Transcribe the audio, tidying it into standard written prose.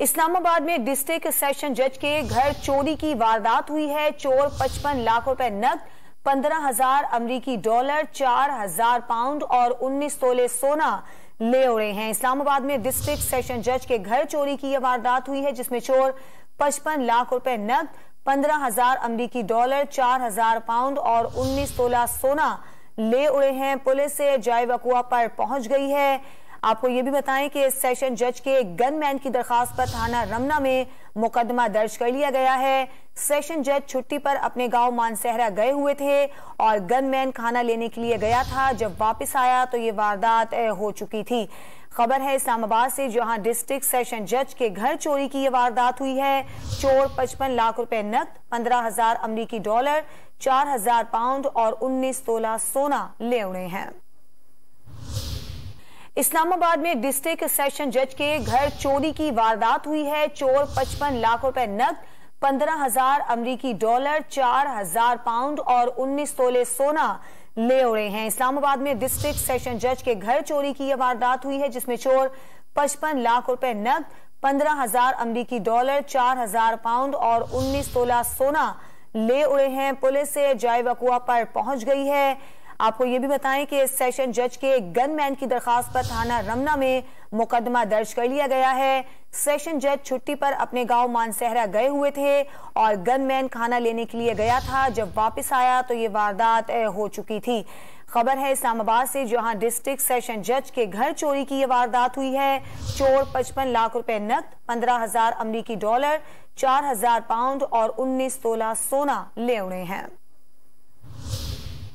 इस्लामाबाद में district session जज के घर चोरी की वारदात हुई है। चोर 55 लाख रुपए नकद, 15,000 अमरीकी डॉलर, 4,000 पाउंड और 19 तोले सोना ले उड़े हैं। इस्लामाबाद में डिस्ट्रिक्ट सेशन जज के घर चोरी की यह वारदात हुई है, जिसमें चोर 55 लाख रुपए नकद, 15,000 अमरीकी डॉलर, 4,000 पाउंड और 19 तोला सोना ले उड़े हैं। पुलिस से जाए वकुआ पर पहुंच गई है। आपको ये भी बताएं कि सेशन जज के गनमैन की दरखास्त पर थाना रमना में मुकदमा दर्ज कर लिया गया है। सेशन जज छुट्टी पर अपने गांव मानसहरा गए हुए थे और गनमैन खाना लेने के लिए गया था। जब वापस आया तो ये वारदात हो चुकी थी। खबर है इस्लामाबाद से, जहां डिस्ट्रिक्ट सेशन जज के घर चोरी की ये वारदात हुई है। चोर 55 लाख रुपए नकद, 15,000 अमरीकी डॉलर, 4,000 पाउंड और 19 तोला सोना ले उड़े हैं। इस्लामाबाद में डिस्ट्रिक्ट सेशन जज के घर चोरी की वारदात हुई है। चोर 55 लाख रुपए नकद, 15,000 अमरीकी डॉलर, 4,000 पाउंड और 19 तोले सोना ले उड़े हैं। इस्लामाबाद में डिस्ट्रिक्ट सेशन जज के घर चोरी की यह वारदात हुई है, जिसमें चोर 55 लाख रुपए नकद, 15,000 अमरीकी डॉलर, 4,000 पाउंड और 19 तोला सोना ले उड़े हैं। पुलिस से जाए वकुआ पर पहुंच गई है। आपको ये भी बताएं कि सेशन जज के गनमैन की दरखास्त पर थाना रमना में मुकदमा दर्ज कर लिया गया है। सेशन जज छुट्टी पर अपने गांव मानसहरा गए हुए थे और गनमैन खाना लेने के लिए गया था। जब वापस आया तो ये वारदात हो चुकी थी। खबर है इस्लामाबाद से, जहां डिस्ट्रिक्ट सेशन जज के घर चोरी की ये वारदात हुई है। चोर 55 लाख रुपए नकद, 15,000 अमरीकी डॉलर, 4,000 पाउंड और 19 तोला सोना ले उड़े हैं।